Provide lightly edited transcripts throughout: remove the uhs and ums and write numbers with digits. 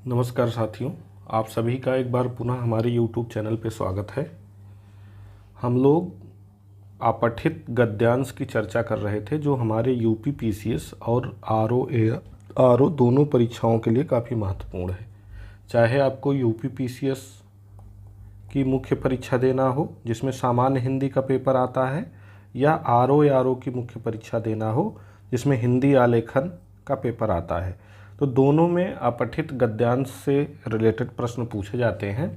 नमस्कार साथियों, आप सभी का एक बार पुनः हमारे YouTube चैनल पे स्वागत है। हम लोग अपठित गद्यांश की चर्चा कर रहे थे जो हमारे यूपी पीसीएस और आरओ दोनों परीक्षाओं के लिए काफ़ी महत्वपूर्ण है। चाहे आपको यूपी पीसीएस की मुख्य परीक्षा देना हो जिसमें सामान्य हिंदी का पेपर आता है, या आरओ की मुख्य परीक्षा देना हो जिसमें हिंदी आलेखन का पेपर आता है, तो दोनों में अपठित गद्यांश से रिलेटेड प्रश्न पूछे जाते हैं।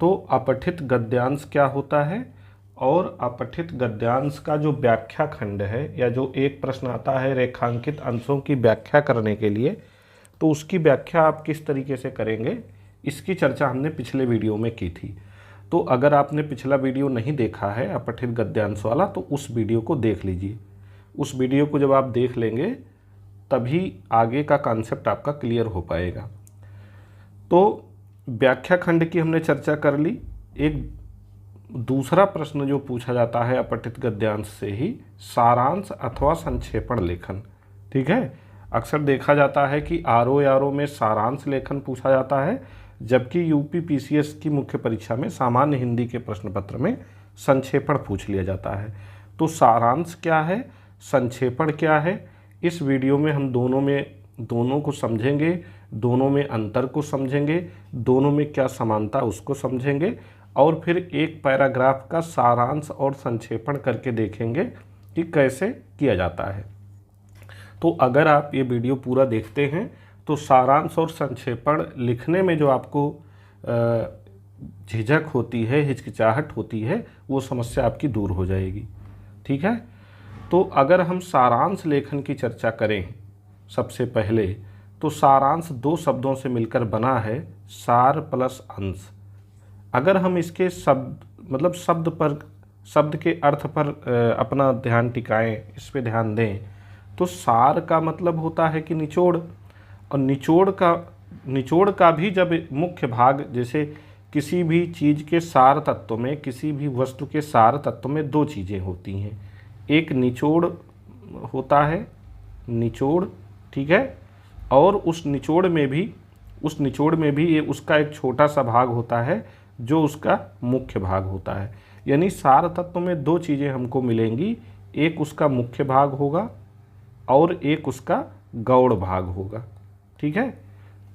तो अपठित गद्यांश क्या होता है और अपठित गद्यांश का जो व्याख्या खंड है, या जो एक प्रश्न आता है रेखांकित अंशों की व्याख्या करने के लिए, तो उसकी व्याख्या आप किस तरीके से करेंगे, इसकी चर्चा हमने पिछले वीडियो में की थी। तो अगर आपने पिछला वीडियो नहीं देखा है अपठित गद्यांश वाला, तो उस वीडियो को देख लीजिए। उस वीडियो को जब आप देख लेंगे तभी आगे का कॉन्सेप्ट आपका क्लियर हो पाएगा। तो व्याख्या खंड की हमने चर्चा कर ली। एक दूसरा प्रश्न जो पूछा जाता है अपठित गद्यांश से ही, सारांश अथवा संक्षेपण लेखन। ठीक है, अक्सर देखा जाता है कि आरओ में सारांश लेखन पूछा जाता है, जबकि यूपी पीसीएस की मुख्य परीक्षा में सामान्य हिंदी के प्रश्न पत्र में संक्षेपण पूछ लिया जाता है। तो सारांश क्या है, संक्षेपण क्या है, इस वीडियो में हम दोनों को समझेंगे, दोनों में अंतर को समझेंगे, दोनों में क्या समानता उसको समझेंगे, और फिर एक पैराग्राफ का सारांश और संक्षेपण करके देखेंगे कि कैसे किया जाता है। तो अगर आप ये वीडियो पूरा देखते हैं तो सारांश और संक्षेपण लिखने में जो आपको झिझक होती है, हिचकिचाहट होती है, वो समस्या आपकी दूर हो जाएगी। ठीक है, तो अगर हम सारांश लेखन की चर्चा करें सबसे पहले, तो सारांश दो शब्दों से मिलकर बना है, सार प्लस अंश। अगर हम इसके शब्द के अर्थ पर अपना ध्यान टिकाएं, इस पे ध्यान दें, तो सार का मतलब होता है कि निचोड़, और निचोड़ का भी जब मुख्य भाग, जैसे किसी भी चीज़ के सार तत्व में, किसी भी वस्तु के सार तत्व में दो चीज़ें होती हैं, एक निचोड़ होता है, निचोड़, ठीक है, और उस निचोड़ में भी ये उसका एक छोटा सा भाग होता है जो उसका मुख्य भाग होता है। यानी सार तत्व में दो चीज़ें हमको मिलेंगी, एक उसका मुख्य भाग होगा और एक उसका गौड़ भाग होगा। ठीक है,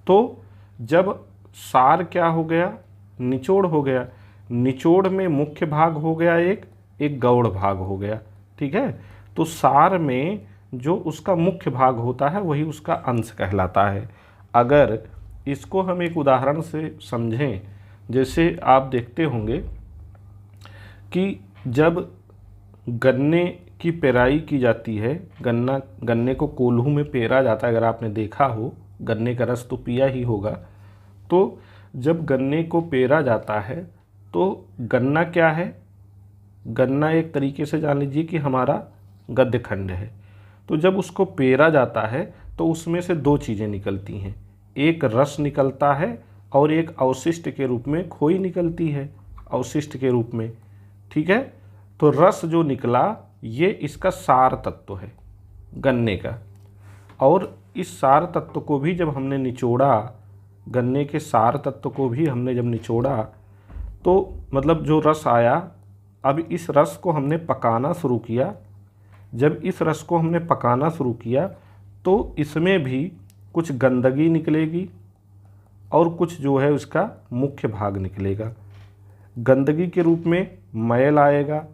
तो जब सार क्या हो गया, निचोड़ हो गया, निचोड़ में मुख्य भाग हो गया, एक गौड़ भाग हो गया। ठीक है, तो सार में जो उसका मुख्य भाग होता है वही उसका अंश कहलाता है। अगर इसको हम एक उदाहरण से समझें, जैसे आप देखते होंगे कि जब गन्ने की पेराई की जाती है, गन्ने को कोल्हू में पेरा जाता है, अगर आपने देखा हो, गन्ने का रस तो पिया ही होगा। तो जब गन्ने को पेरा जाता है तो गन्ना क्या है, गन्ना एक तरीके से जान लीजिए कि हमारा गद्य खंड है। तो जब उसको पेरा जाता है तो उसमें से दो चीज़ें निकलती हैं, एक रस निकलता है और एक अवशिष्ट के रूप में खोई निकलती है, अवशिष्ट के रूप में। ठीक है, तो रस जो निकला ये इसका सार तत्व है गन्ने का, और इस सार तत्व को भी जब हमने निचोड़ा, गन्ने के सार तत्व को भी हमने जब निचोड़ा, तो मतलब जो रस आया, अब इस रस को हमने पकाना शुरू किया। जब इस रस को हमने पकाना शुरू किया तो इसमें भी कुछ गंदगी निकलेगी और कुछ जो है उसका मुख्य भाग निकलेगा। गंदगी के रूप में मैल आएगा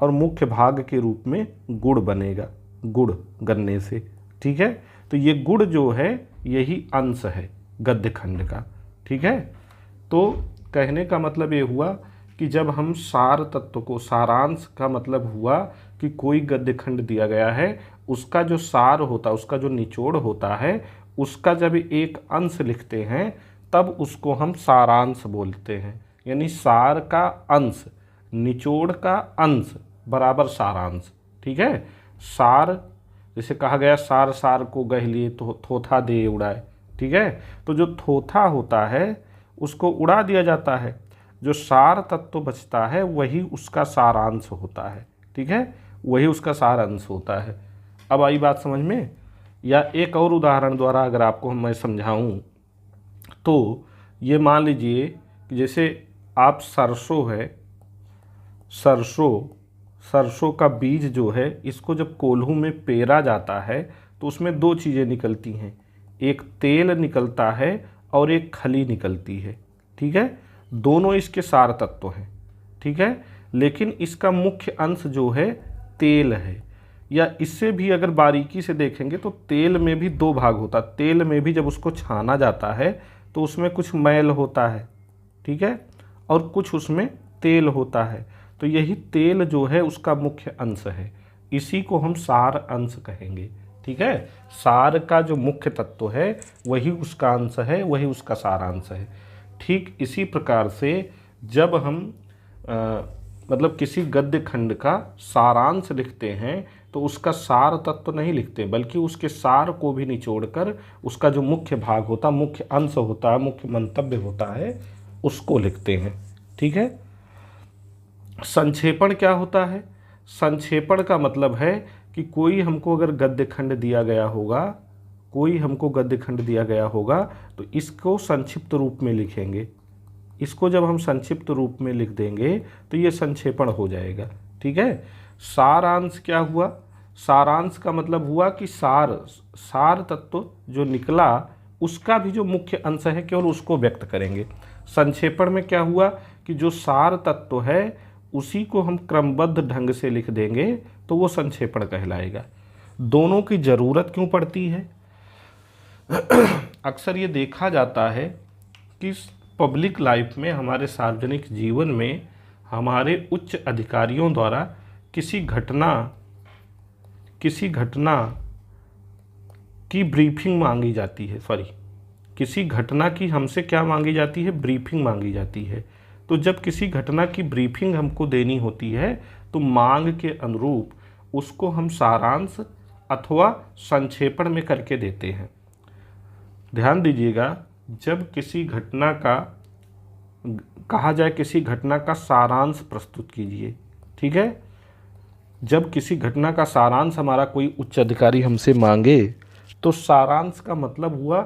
और मुख्य भाग के रूप में गुड़ बनेगा, गुड़ गन्ने से। ठीक है, तो ये गुड़ जो है यही अंश है गद्य खंड का। ठीक है, तो कहने का मतलब ये हुआ कि जब हम सार तत्व को, सारांश का मतलब हुआ कि कोई गद्य खंड दिया गया है, उसका जो सार होता है, उसका जो निचोड़ होता है, उसका जब एक अंश लिखते हैं तब उसको हम सारांश बोलते हैं। यानी सार का अंश, निचोड़ का अंश बराबर सारांश। ठीक है, सार, जैसे कहा गया सार सार को गह लिए तो थोथा दे उड़ाए। ठीक है, तो जो थोथा होता है उसको उड़ा दिया जाता है, जो सार तत्व बचता है वही उसका सारांश होता है। ठीक है, वही उसका सार अंश होता है। अब आई बात समझ में? या एक और उदाहरण द्वारा अगर आपको मैं समझाऊं, तो ये मान लीजिए कि जैसे आप सरसों है, सरसों का बीज जो है इसको जब कोल्हू में पेरा जाता है तो उसमें दो चीज़ें निकलती हैं, एक तेल निकलता है और एक खली निकलती है। ठीक है, दोनों इसके सार तत्व हैं। ठीक है, लेकिन इसका मुख्य अंश जो है तेल है, या इससे भी अगर बारीकी से देखेंगे तो तेल में भी दो भाग होता है। तेल में भी जब उसको छाना जाता है तो उसमें कुछ मैल होता है, ठीक है, और कुछ उसमें तेल होता है। तो यही तेल जो है उसका मुख्य अंश है, इसी को हम सार अंश कहेंगे। ठीक है, सार का जो मुख्य तत्व है वही उसका अंश है, वही उसका सारांश है। ठीक इसी प्रकार से जब हम मतलब किसी गद्य खंड का सारांश लिखते हैं तो उसका सार तत्व नहीं लिखते, बल्कि उसके सार को भी निचोड़कर उसका जो मुख्य भाग होता, मुख्य अंश होता है, मुख्य मंतव्य होता है, उसको लिखते हैं। ठीक है, संक्षेपण क्या होता है? संक्षेपण का मतलब है कि कोई हमको अगर गद्य खंड दिया गया होगा, कोई हमको गद्य खंड दिया गया होगा तो इसको संक्षिप्त रूप में लिखेंगे। इसको जब हम संक्षिप्त रूप में लिख देंगे तो ये संक्षेपण हो जाएगा। ठीक है, सारांश क्या हुआ? सारांश का मतलब हुआ कि सार तत्व जो निकला उसका भी जो मुख्य अंश है केवल उसको व्यक्त करेंगे। संक्षेपण में क्या हुआ कि जो सार तत्व है उसी को हम क्रमबद्ध ढंग से लिख देंगे तो वो संक्षेपण कहलाएगा। दोनों की ज़रूरत क्यों पड़ती है? अक्सर ये देखा जाता है कि पब्लिक लाइफ में, हमारे सार्वजनिक जीवन में हमारे उच्च अधिकारियों द्वारा किसी घटना की ब्रीफिंग मांगी जाती है, किसी घटना की हमसे क्या मांगी जाती है? ब्रीफिंग मांगी जाती है। तो जब किसी घटना की ब्रीफिंग हमको देनी होती है तो मांग के अनुरूप उसको हम सारांश अथवा संक्षेपण में करके देते हैं। ध्यान दीजिएगा, जब किसी घटना का कहा जाए, किसी घटना का सारांश प्रस्तुत कीजिए। ठीक है, जब किसी घटना का सारांश हमारा कोई उच्च अधिकारी हमसे मांगे तो सारांश का मतलब हुआ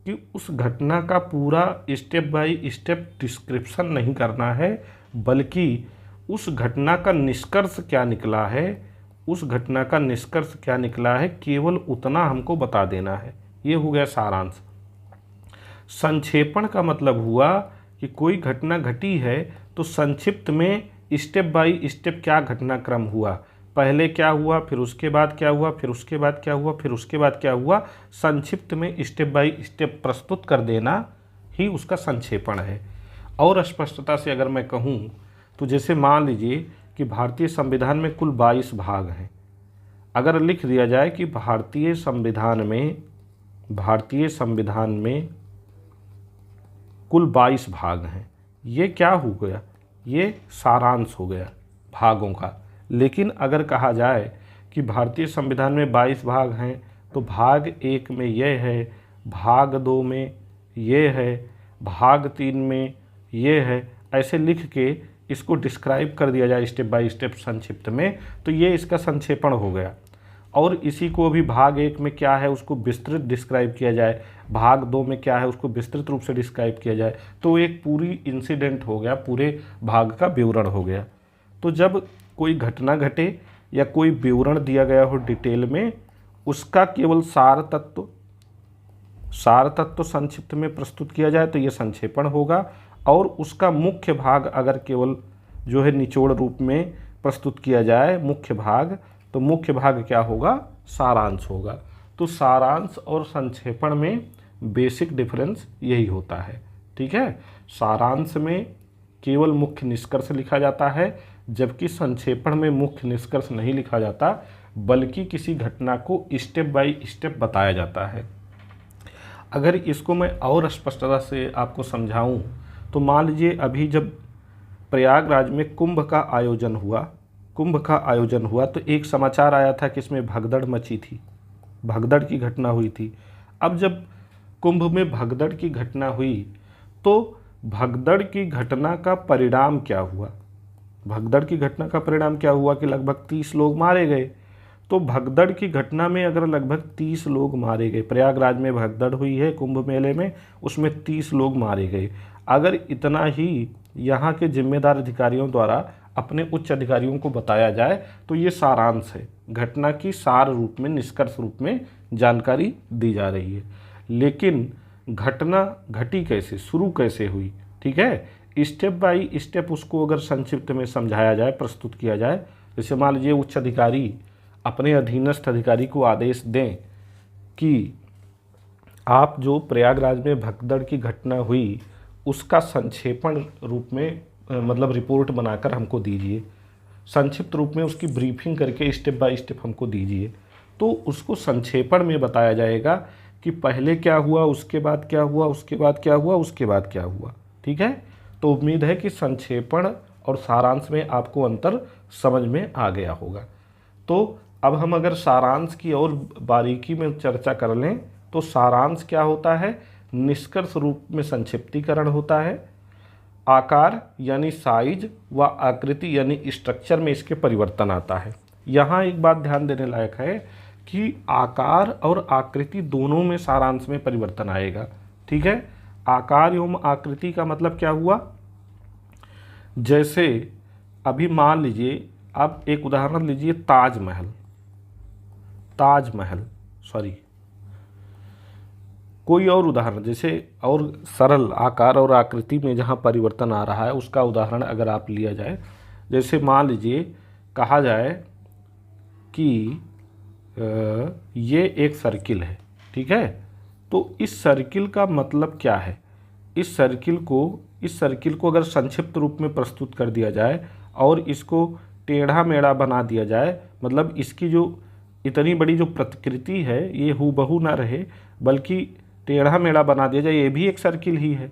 कि उस घटना का पूरा स्टेप बाय स्टेप डिस्क्रिप्शन नहीं करना है, बल्कि उस घटना का निष्कर्ष क्या निकला है, उस घटना का निष्कर्ष क्या निकला है, केवल उतना हमको बता देना है। ये हो गया सारांश। संक्षेपण का मतलब हुआ कि कोई घटना घटी है तो संक्षिप्त में स्टेप बाय स्टेप क्या घटनाक्रम हुआ, पहले क्या हुआ, फिर उसके बाद क्या हुआ, फिर उसके बाद क्या हुआ, फिर उसके बाद क्या हुआ, संक्षिप्त में स्टेप बाय स्टेप प्रस्तुत कर देना ही उसका संक्षेपण है। और स्पष्टता से अगर मैं कहूँ तो जैसे मान लीजिए कि भारतीय संविधान में कुल 22 भाग हैं। अगर लिख दिया जाए कि भारतीय संविधान में कुल 22 भाग हैं, ये क्या हो गया? ये सारांश हो गया भागों का। लेकिन अगर कहा जाए कि भारतीय संविधान में 22 भाग हैं तो भाग 1 में ये है, भाग 2 में ये है, भाग 3 में ये है, ऐसे लिख के इसको डिस्क्राइब कर दिया जाए स्टेप बाय स्टेप संक्षिप्त में, तो ये इसका संक्षेपण हो गया। और इसी को भी भाग 1 में क्या है उसको विस्तृत डिस्क्राइब किया जाए, भाग 2 में क्या है उसको विस्तृत रूप से डिस्क्राइब किया जाए, तो एक पूरी इंसिडेंट हो गया, पूरे भाग का विवरण हो गया। तो जब कोई घटना घटे या कोई विवरण दिया गया हो डिटेल में, उसका केवल सार तत्व संक्षिप्त में प्रस्तुत किया जाए तो ये संक्षेपण होगा। और उसका मुख्य भाग अगर केवल जो है निचोड़ रूप में प्रस्तुत किया जाए मुख्य भाग, तो मुख्य भाग क्या होगा? सारांश होगा। तो सारांश और संक्षेपण में बेसिक डिफरेंस यही होता है। ठीक है, सारांश में केवल मुख्य निष्कर्ष लिखा जाता है, जबकि संक्षेपण में मुख्य निष्कर्ष नहीं लिखा जाता, बल्कि किसी घटना को स्टेप बाय स्टेप बताया जाता है। अगर इसको मैं और स्पष्टता से आपको समझाऊं तो मान लीजिए अभी जब प्रयागराज में कुंभ का आयोजन हुआ तो एक समाचार आया था कि इसमें भगदड़ मची थी, भगदड़ की घटना हुई थी। अब जब कुंभ में भगदड़ की घटना हुई तो भगदड़ की घटना का परिणाम क्या हुआ? भगदड़ की घटना का परिणाम क्या हुआ कि लगभग 30 लोग मारे गए। तो भगदड़ की घटना में अगर लगभग 30 लोग मारे गए, प्रयागराज में भगदड़ हुई है कुंभ मेले में, उसमें 30 लोग मारे गए, अगर इतना ही यहाँ के जिम्मेदार अधिकारियों द्वारा अपने उच्च अधिकारियों को बताया जाए तो ये सारांश है, घटना की सार रूप में, निष्कर्ष रूप में जानकारी दी जा रही है। लेकिन घटना घटी कैसे, शुरू कैसे हुई, ठीक है, स्टेप बाय स्टेप उसको अगर संक्षिप्त में समझाया जाए, प्रस्तुत किया जाए। जैसे मान लीजिए उच्च अधिकारी अपने अधीनस्थ अधिकारी को आदेश दें कि आप जो प्रयागराज में भगदड़ की घटना हुई उसका संक्षेपण रूप में मतलब रिपोर्ट बनाकर हमको दीजिए, संक्षिप्त रूप में उसकी ब्रीफिंग करके स्टेप बाय स्टेप हमको दीजिए। तो उसको संक्षेपण में बताया जाएगा कि पहले क्या हुआ, उसके बाद क्या हुआ, उसके बाद क्या हुआ, उसके बाद क्या हुआ, ठीक है। तो उम्मीद है कि संक्षेपण और सारांश में आपको अंतर समझ में आ गया होगा। तो अब हम अगर सारांश की और बारीकी में चर्चा कर लें तो सारांश क्या होता है, निष्कर्ष रूप में संक्षिप्तीकरण होता है, आकार यानी साइज व आकृति यानी स्ट्रक्चर में इसके परिवर्तन आता है। यहाँ एक बात ध्यान देने लायक है कि आकार और आकृति दोनों में सारांश में परिवर्तन आएगा, ठीक है। आकार एवं आकृति का मतलब क्या हुआ, जैसे अभी मान लीजिए आप एक उदाहरण लीजिए, कोई और उदाहरण, जैसे और सरल आकार और आकृति में जहाँ परिवर्तन आ रहा है उसका उदाहरण अगर आप लिया जाए, जैसे मान लीजिए कहा जाए कि ये एक सर्किल है, ठीक है। तो इस सर्किल का मतलब क्या है, इस सर्किल को अगर संक्षिप्त रूप में प्रस्तुत कर दिया जाए और इसको टेढ़ा मेढ़ा बना दिया जाए, मतलब इसकी जो इतनी बड़ी जो प्रतिकृति है ये हूबहू ना रहे बल्कि टेढ़ा मेढ़ा बना दिया जाए, ये भी एक सर्किल ही है,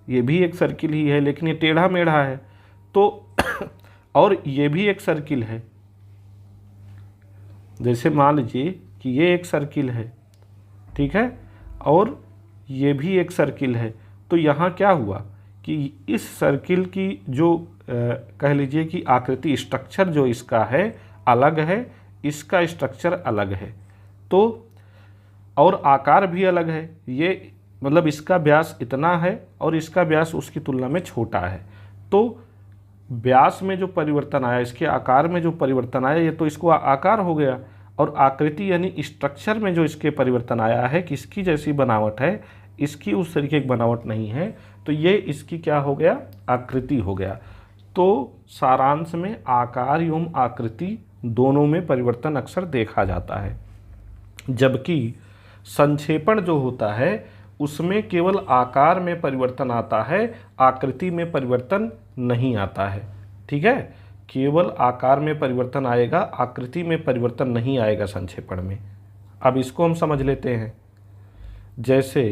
ये भी एक सर्किल ही है लेकिन ये टेढ़ा मेढ़ा है। तो और ये भी एक सर्किल है, जैसे मान लीजिए कि ये एक सर्किल है, ठीक है, और ये भी एक सर्किल है। तो यहाँ क्या हुआ कि इस सर्किल की जो कह लीजिए कि आकृति, स्ट्रक्चर जो इसका है अलग है, इसका स्ट्रक्चर अलग है, तो और आकार भी अलग है, ये मतलब इसका व्यास इतना है और इसका व्यास उसकी तुलना में छोटा है। तो व्यास में जो परिवर्तन आया, इसके आकार में जो परिवर्तन आया, ये तो इसको आकार हो गया, और आकृति यानी स्ट्रक्चर में जो इसके परिवर्तन आया है कि इसकी जैसी बनावट है, इसकी उस तरीके की बनावट नहीं है, तो ये इसकी क्या हो गया, आकृति हो गया। तो सारांश में आकार एवं आकृति दोनों में परिवर्तन अक्सर देखा जाता है, जबकि संक्षेपण जो होता है उसमें केवल आकार में परिवर्तन आता है, आकृति में परिवर्तन नहीं आता है, ठीक है। केवल आकार में परिवर्तन आएगा, आकृति में परिवर्तन नहीं आएगा संक्षेपण में। अब इसको हम समझ लेते हैं, जैसे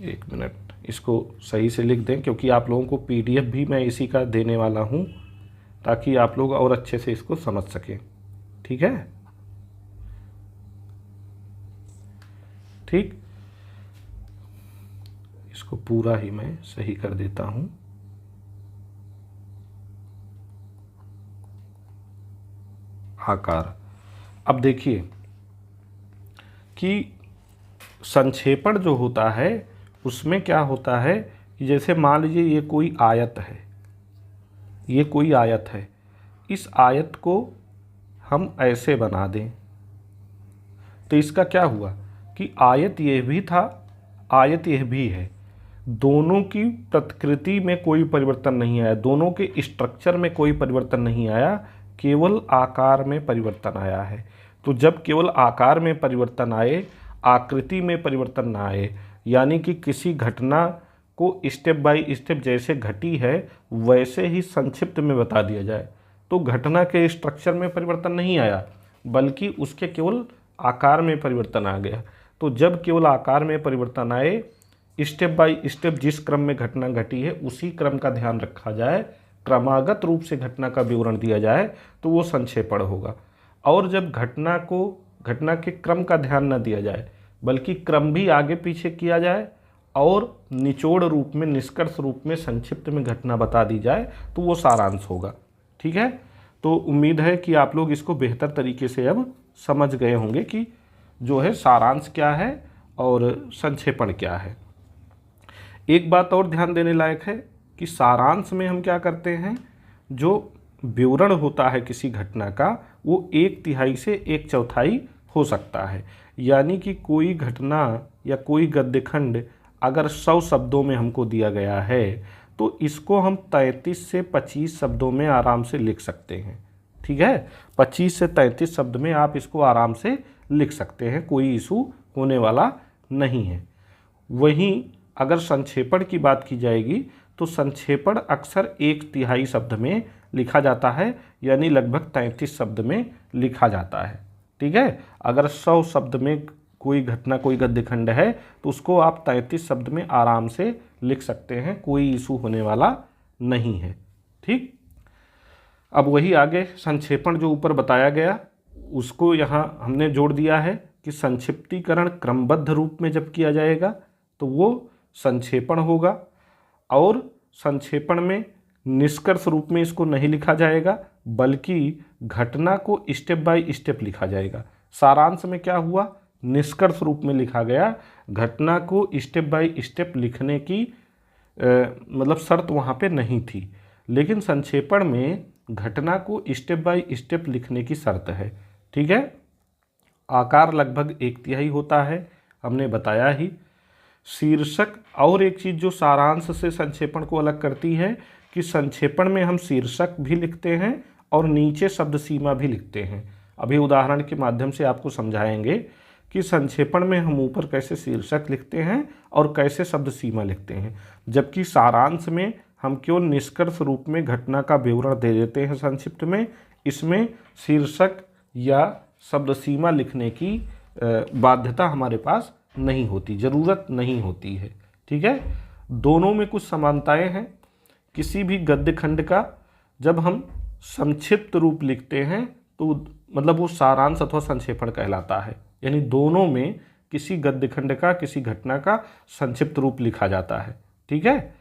एक मिनट इसको सही से लिख दें क्योंकि आप लोगों को पीडीएफ भी मैं इसी का देने वाला हूं ताकि आप लोग और अच्छे से इसको समझ सकें, ठीक है। ठीक, इसको पूरा ही मैं सही कर देता हूं। आकार, अब देखिए कि संक्षेपण जो होता है उसमें क्या होता है कि जैसे मान लीजिए ये कोई आयत है, ये कोई आयत है, इस आयत को हम ऐसे बना दें तो इसका क्या हुआ कि आयत ये भी था, आयत यह भी है, दोनों की प्रतिकृति में कोई परिवर्तन नहीं आया, दोनों के स्ट्रक्चर में कोई परिवर्तन नहीं आया, केवल आकार में परिवर्तन आया है। तो जब केवल आकार में परिवर्तन आए, आकृति में परिवर्तन ना आए, यानी कि किसी घटना को स्टेप बाय स्टेप जैसे घटी है वैसे ही संक्षिप्त में बता दिया जाए, तो घटना के स्ट्रक्चर में परिवर्तन नहीं आया बल्कि उसके केवल आकार में परिवर्तन आ गया। तो जब केवल आकार में परिवर्तन आए, स्टेप बाय स्टेप जिस क्रम में घटना घटी है उसी क्रम का ध्यान रखा जाए, क्रमागत रूप से घटना का विवरण दिया जाए तो वो संक्षेपण होगा। और जब घटना के क्रम का ध्यान न दिया जाए बल्कि क्रम भी आगे पीछे किया जाए और निचोड़ रूप में, निष्कर्ष रूप में संक्षिप्त में घटना बता दी जाए तो वो सारांश होगा, ठीक है। तो उम्मीद है कि आप लोग इसको बेहतर तरीके से अब समझ गए होंगे कि जो है सारांश क्या है और संक्षेपण क्या है। एक बात और ध्यान देने लायक है कि सारांश में हम क्या करते हैं, जो विवरण होता है किसी घटना का वो 1/3 से 1/4 हो सकता है। यानी कि कोई घटना या कोई गद्यखंड अगर 100 शब्दों में हमको दिया गया है तो इसको हम 33 से 25 शब्दों में आराम से लिख सकते हैं। ठीक है, 25 से 33 शब्द में आप इसको आराम से लिख सकते हैं, कोई इशू होने वाला नहीं है। वहीं अगर संक्षेपण की बात की जाएगी तो संक्षेपण अक्सर 1/3 शब्द में लिखा जाता है, यानी लगभग 33 शब्द में लिखा जाता है। ठीक है, अगर 100 शब्द में कोई घटना कोई गद्यखंड है तो उसको आप 33 शब्द में आराम से लिख सकते हैं, कोई इशू होने वाला नहीं है। ठीक, अब वही आगे संक्षेपण जो ऊपर बताया गया उसको यहाँ हमने जोड़ दिया है कि संक्षिप्तीकरण क्रमबद्ध रूप में जब किया जाएगा तो वो संक्षेपण होगा, और संक्षेपण में निष्कर्ष रूप में इसको नहीं लिखा जाएगा बल्कि घटना को स्टेप बाय स्टेप लिखा जाएगा। सारांश में क्या हुआ, निष्कर्ष रूप में लिखा गया, घटना को स्टेप बाय स्टेप लिखने की मतलब शर्त वहाँ पे नहीं थी। लेकिन संक्षेपण में घटना को स्टेप बाय स्टेप लिखने की शर्त है। ठीक है, आकार लगभग 1/3 होता है, हमने बताया ही। शीर्षक, और एक चीज़ जो सारांश से संक्षेपण को अलग करती है कि संक्षेपण में हम शीर्षक भी लिखते हैं और नीचे शब्द सीमा भी लिखते हैं। अभी उदाहरण के माध्यम से आपको समझाएंगे कि संक्षेपण में हम ऊपर कैसे शीर्षक लिखते हैं और कैसे शब्द सीमा लिखते हैं, जबकि सारांश में हम केवल निष्कर्ष रूप में घटना का विवरण दे देते हैं संक्षिप्त में। इसमें शीर्षक या शब्द सीमा लिखने की बाध्यता हमारे पास नहीं होती, ज़रूरत नहीं होती है। ठीक है, दोनों में कुछ समानताएं हैं। किसी भी गद्य खंड का जब हम संक्षिप्त रूप लिखते हैं तो मतलब वो सारांश अथवा संक्षेपण कहलाता है, यानी दोनों में किसी गद्य खंड का किसी घटना का संक्षिप्त रूप लिखा जाता है। ठीक है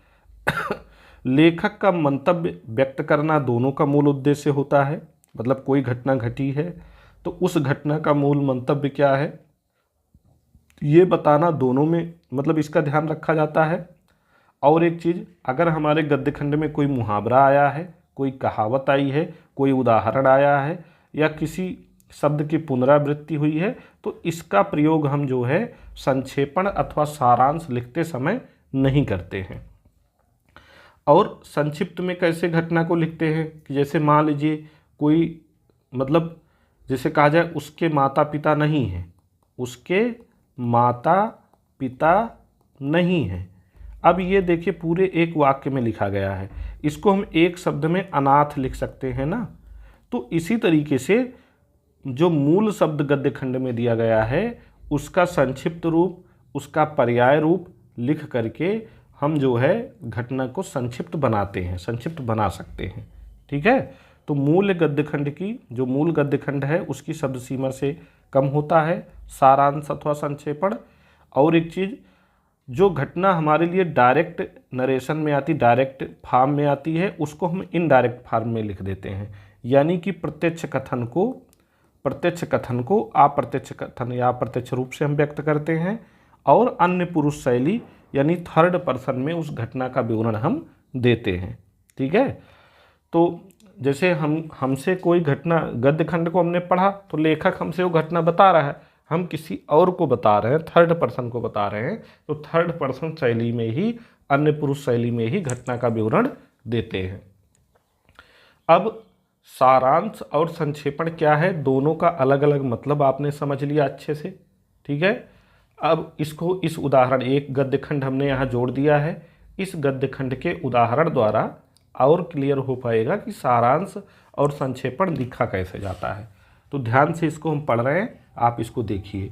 लेखक का मंतव्य व्यक्त करना दोनों का मूल उद्देश्य होता है। मतलब कोई घटना घटी है तो उस घटना का मूल मंतव्य क्या है ये बताना दोनों में, मतलब इसका ध्यान रखा जाता है। और एक चीज़, अगर हमारे गद्य खंड में कोई मुहावरा आया है, कोई कहावत आई है, कोई उदाहरण आया है या किसी शब्द की पुनरावृत्ति हुई है तो इसका प्रयोग हम जो है संक्षेपण अथवा सारांश लिखते समय नहीं करते हैं। और संक्षिप्त में कैसे घटना को लिखते हैं कि जैसे मान लीजिए कोई, मतलब जैसे कहा जाए उसके माता पिता नहीं हैं, उसके माता पिता नहीं हैं। अब ये देखिए पूरे एक वाक्य में लिखा गया है, इसको हम एक शब्द में अनाथ लिख सकते हैं ना। तो इसी तरीके से जो मूल शब्द गद्य खंड में दिया गया है उसका संक्षिप्त रूप, उसका पर्याय रूप लिख करके हम जो है घटना को संक्षिप्त बनाते हैं, संक्षिप्त बना सकते हैं। ठीक है, तो मूल गद्य खंड की जो मूल गद्य खंड है उसकी शब्द सीमा से कम होता है सारांश अथवा संक्षेपण। और एक चीज़, जो घटना हमारे लिए डायरेक्ट नरेशन में आती, डायरेक्ट फॉर्म में आती है, उसको हम इनडायरेक्ट फॉर्म में लिख देते हैं। यानी कि प्रत्यक्ष कथन को अप्रत्यक्ष कथन या अप्रत्यक्ष रूप से हम व्यक्त करते हैं, और अन्य पुरुष शैली यानी थर्ड पर्सन में उस घटना का विवरण हम देते हैं। ठीक है, तो जैसे हमसे कोई घटना गद्य खंड को हमने पढ़ा तो लेखक हमसे वो घटना बता रहा है, हम किसी और को बता रहे हैं, थर्ड पर्सन को बता रहे हैं, तो थर्ड पर्सन शैली में ही, अन्य पुरुष शैली में ही घटना का विवरण देते हैं। अब सारांश और संक्षेपण क्या है, दोनों का अलग अलग मतलब आपने समझ लिया अच्छे से। ठीक है, अब इसको इस उदाहरण, एक गद्य खंड हमने यहाँ जोड़ दिया है, इस गद्य खंड के उदाहरण द्वारा और क्लियर हो पाएगा कि सारांश और संक्षेपण लिखा कैसे जाता है। तो ध्यान से इसको हम पढ़ रहे हैं, आप इसको देखिए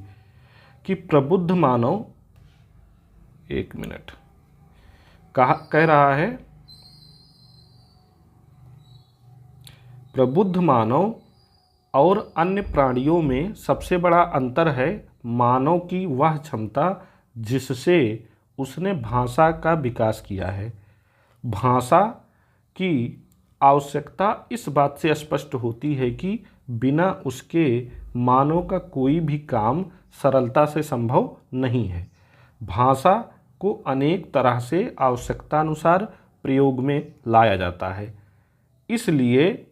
कि प्रबुद्ध मानव, एक मिनट, कह रहा है प्रबुद्ध मानव और अन्य प्राणियों में सबसे बड़ा अंतर है मानव की वह क्षमता जिससे उसने भाषा का विकास किया है। भाषा की आवश्यकता इस बात से स्पष्ट होती है कि बिना उसके मानव का कोई भी काम सरलता से संभव नहीं है। भाषा को अनेक तरह से आवश्यकतानुसार प्रयोग में लाया जाता है। इसलिए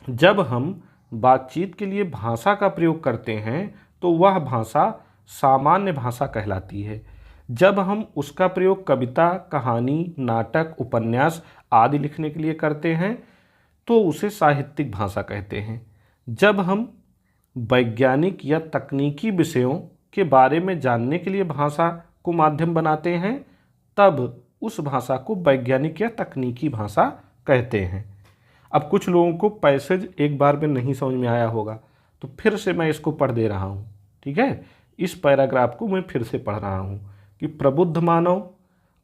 जब हम बातचीत के लिए भाषा का प्रयोग करते हैं तो वह भाषा सामान्य भाषा कहलाती है। जब हम उसका प्रयोग कविता, कहानी, नाटक, उपन्यास आदि लिखने के लिए करते हैं तो उसे साहित्यिक भाषा कहते हैं। जब हम वैज्ञानिक या तकनीकी विषयों के बारे में जानने के लिए भाषा को माध्यम बनाते हैं तब उस भाषा को वैज्ञानिक या तकनीकी भाषा कहते हैं। अब कुछ लोगों को पैसेज एक बार में नहीं समझ में आया होगा तो फिर से मैं इसको पढ़ दे रहा हूँ, ठीक है। इस पैराग्राफ को मैं फिर से पढ़ रहा हूँ कि प्रबुद्ध मानव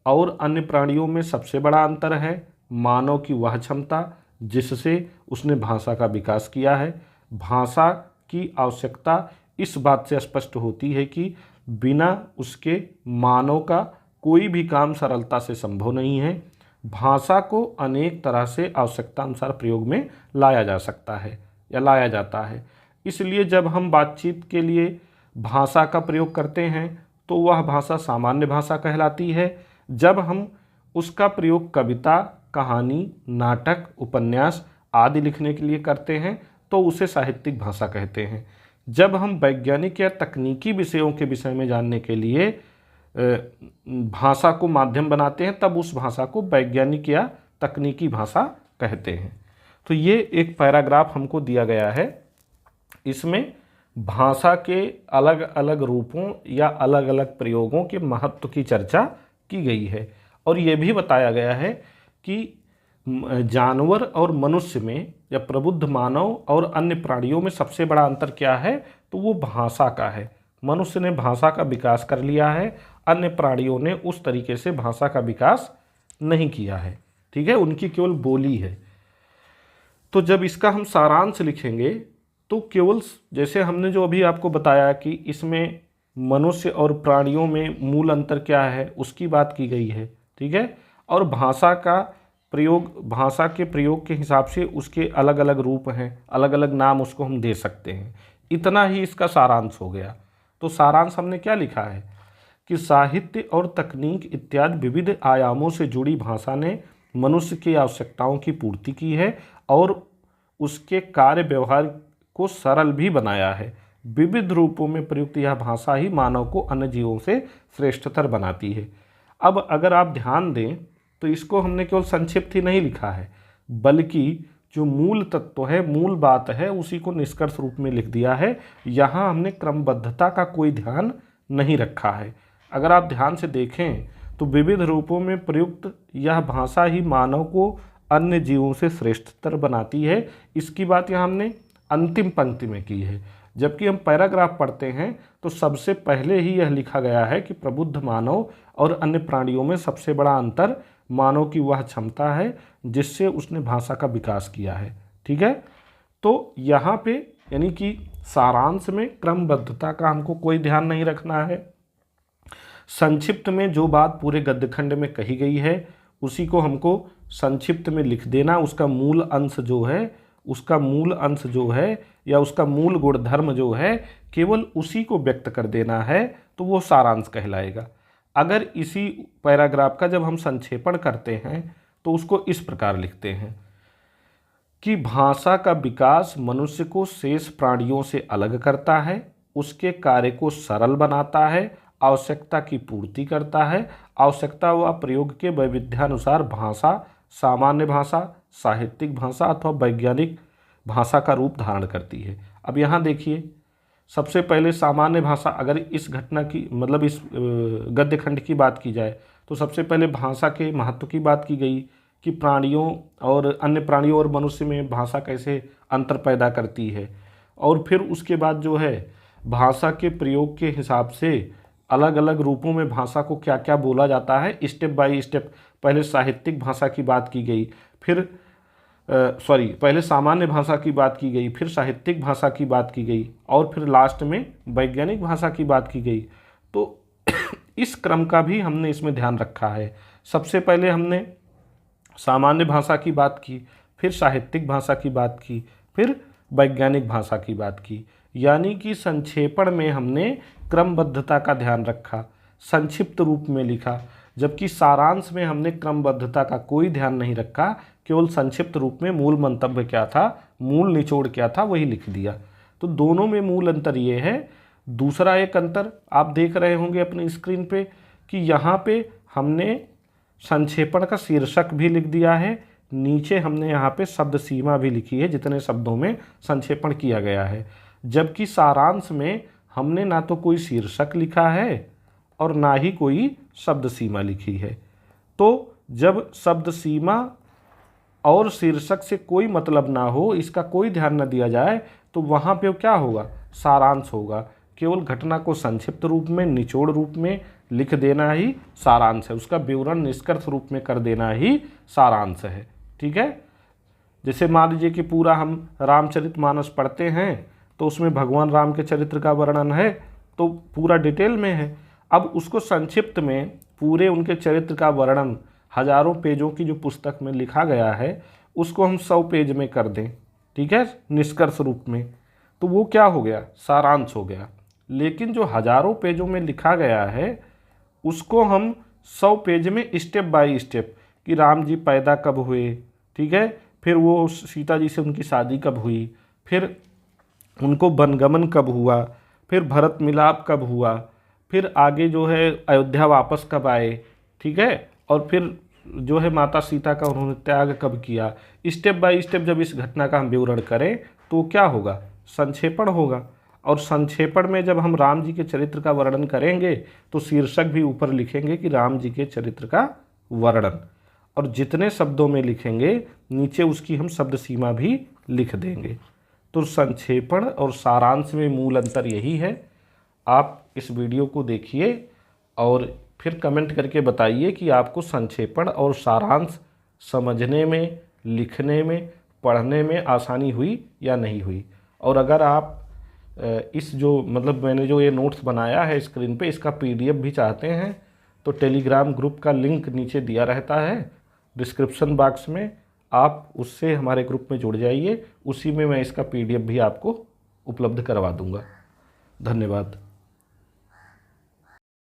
और अन्य प्राणियों में सबसे बड़ा अंतर है मानव की वह क्षमता जिससे उसने भाषा का विकास किया है। भाषा की आवश्यकता इस बात से स्पष्ट होती है कि बिना उसके मानव का कोई भी काम सरलता से संभव नहीं है। भाषा को अनेक तरह से आवश्यकता अनुसार प्रयोग में लाया जा सकता है या लाया जाता है। इसलिए जब हम बातचीत के लिए भाषा का प्रयोग करते हैं तो वह भाषा सामान्य भाषा कहलाती है। जब हम उसका प्रयोग कविता, कहानी, नाटक, उपन्यास आदि लिखने के लिए करते हैं तो उसे साहित्यिक भाषा कहते हैं। जब हम वैज्ञानिक या तकनीकी विषयों के विषय में जानने के लिए भाषा को माध्यम बनाते हैं तब उस भाषा को वैज्ञानिक या तकनीकी भाषा कहते हैं। तो ये एक पैराग्राफ हमको दिया गया है। इसमें भाषा के अलग अलग रूपों या अलग अलग प्रयोगों के महत्व की चर्चा की गई है और ये भी बताया गया है कि जानवर और मनुष्य में या प्रबुद्ध मानव और अन्य प्राणियों में सबसे बड़ा अंतर क्या है तो वो भाषा का है। मनुष्य ने भाषा का विकास कर लिया है, अन्य प्राणियों ने उस तरीके से भाषा का विकास नहीं किया है, ठीक है, उनकी केवल बोली है। तो जब इसका हम सारांश लिखेंगे तो केवल जैसे हमने जो अभी आपको बताया कि इसमें मनुष्य और प्राणियों में मूल अंतर क्या है उसकी बात की गई है, ठीक है, और भाषा का प्रयोग, भाषा के प्रयोग के हिसाब से उसके अलग अलग रूप हैं, अलग अलग नाम उसको हम दे सकते हैं। इतना ही इसका सारांश हो गया। तो सारांश हमने क्या लिखा है कि साहित्य और तकनीक इत्यादि विविध आयामों से जुड़ी भाषा ने मनुष्य की आवश्यकताओं की पूर्ति की है और उसके कार्य व्यवहार को सरल भी बनाया है। विविध रूपों में प्रयुक्त यह भाषा ही मानव को अन्य जीवों से श्रेष्ठतर बनाती है। अब अगर आप ध्यान दें तो इसको हमने केवल संक्षिप्त ही नहीं लिखा है बल्कि जो मूल तत्व है, मूल बात है, उसी को निष्कर्ष रूप में लिख दिया है। यहाँ हमने क्रमबद्धता का कोई ध्यान नहीं रखा है। अगर आप ध्यान से देखें तो विविध रूपों में प्रयुक्त यह भाषा ही मानव को अन्य जीवों से श्रेष्ठतर बनाती है। इसकी बात यहाँ हमने अंतिम पंक्ति में की है। जबकि हम पैराग्राफ पढ़ते हैं तो सबसे पहले ही यह लिखा गया है कि प्रबुद्ध मानव और अन्य प्राणियों में सबसे बड़ा अंतर मानव की वह क्षमता है जिससे उसने भाषा का विकास किया है, ठीक है। तो यहाँ पे यानी कि सारांश में क्रमबद्धता का हमको कोई ध्यान नहीं रखना है। संक्षिप्त में जो बात पूरे गद्यखंड में कही गई है उसी को हमको संक्षिप्त में लिख देना। उसका मूल अंश जो है, उसका मूल अंश जो है या उसका मूल गुणधर्म जो है केवल उसी को व्यक्त कर देना है तो वो सारांश कहलाएगा। अगर इसी पैराग्राफ का जब हम संक्षेपण करते हैं तो उसको इस प्रकार लिखते हैं कि भाषा का विकास मनुष्य को शेष प्राणियों से अलग करता है, उसके कार्य को सरल बनाता है, आवश्यकता की पूर्ति करता है। आवश्यकता व प्रयोग के वैविध्यानुसार भाषा सामान्य भाषा, साहित्यिक भाषा अथवा वैज्ञानिक भाषा का रूप धारण करती है। अब यहाँ देखिए, सबसे पहले सामान्य भाषा, अगर इस घटना की मतलब इस गद्य खंड की बात की जाए तो सबसे पहले भाषा के महत्व की बात की गई कि प्राणियों और अन्य प्राणियों और मनुष्य में भाषा कैसे अंतर पैदा करती है, और फिर उसके बाद जो है भाषा के प्रयोग के हिसाब से अलग अलग रूपों में भाषा को क्या क्या बोला जाता है स्टेप बाय स्टेप। पहले साहित्यिक भाषा की बात की गई, फिर पहले सामान्य भाषा की बात की गई, फिर साहित्यिक भाषा की बात की गई और फिर लास्ट में वैज्ञानिक भाषा की बात की गई। तो इस क्रम का भी हमने इसमें ध्यान रखा है। सबसे पहले हमने सामान्य भाषा की बात की, फिर साहित्यिक भाषा की बात की, फिर वैज्ञानिक भाषा की बात की। यानी कि संक्षेपण में हमने क्रमबद्धता का ध्यान रखा, संक्षिप्त रूप में लिखा, जबकि सारांश में हमने क्रमबद्धता का कोई ध्यान नहीं रखा, केवल संक्षिप्त रूप में मूल मंतव्य क्या था, मूल निचोड़ क्या था, वही लिख दिया। तो दोनों में मूल अंतर ये है। दूसरा एक अंतर आप देख रहे होंगे अपनी स्क्रीन पे कि यहाँ पे हमने संक्षेपण का शीर्षक भी लिख दिया है, नीचे हमने यहाँ पे शब्द सीमा भी लिखी है जितने शब्दों में संक्षेपण किया गया है। जबकि सारांश में हमने ना तो कोई शीर्षक लिखा है और ना ही कोई शब्द सीमा लिखी है। तो जब शब्द सीमा और शीर्षक से कोई मतलब ना हो, इसका कोई ध्यान न दिया जाए, तो वहाँ पे क्या होगा, सारांश होगा। केवल घटना को संक्षिप्त रूप में, निचोड़ रूप में लिख देना ही सारांश है, उसका विवरण निष्कर्ष रूप में कर देना ही सारांश है। ठीक है। जैसे मान लीजिए कि पूरा हम रामचरितमानस पढ़ते हैं तो उसमें भगवान राम के चरित्र का वर्णन है, तो पूरा डिटेल में है। अब उसको संक्षिप्त में पूरे उनके चरित्र का वर्णन हजारों पेजों की जो पुस्तक में लिखा गया है उसको हम 100 पेज में कर दें, ठीक है, निष्कर्ष रूप में, तो वो क्या हो गया, सारांश हो गया। लेकिन जो हजारों पेजों में लिखा गया है उसको हम 100 पेज में स्टेप बाय स्टेप कि राम जी पैदा कब हुए, ठीक है, फिर वो सीता जी से उनकी शादी कब हुई, फिर उनको वनगमन कब हुआ, फिर भरत मिलाप कब हुआ, फिर आगे जो है अयोध्या वापस कब आए, ठीक है, और फिर जो है माता सीता का उन्होंने त्याग कब किया, स्टेप बाय स्टेप जब इस घटना का हम विवरण करें तो क्या होगा, संक्षेपण होगा। और संक्षेपण में जब हम राम जी के चरित्र का वर्णन करेंगे तो शीर्षक भी ऊपर लिखेंगे कि राम जी के चरित्र का वर्णन, और जितने शब्दों में लिखेंगे नीचे उसकी हम शब्द सीमा भी लिख देंगे। तो संक्षेपण और सारांश में मूल अंतर यही है। आप इस वीडियो को देखिए और फिर कमेंट करके बताइए कि आपको संक्षेपण और सारांश समझने में, लिखने में, पढ़ने में आसानी हुई या नहीं हुई। और अगर आप इस जो मतलब मैंने जो ये नोट्स बनाया है स्क्रीन पे, इसका PDF भी चाहते हैं तो टेलीग्राम ग्रुप का लिंक नीचे दिया रहता है डिस्क्रिप्शन बॉक्स में, आप उससे हमारे ग्रुप में जुड़ जाइए, उसी में मैं इसका PDF भी आपको उपलब्ध करवा दूंगा। धन्यवाद।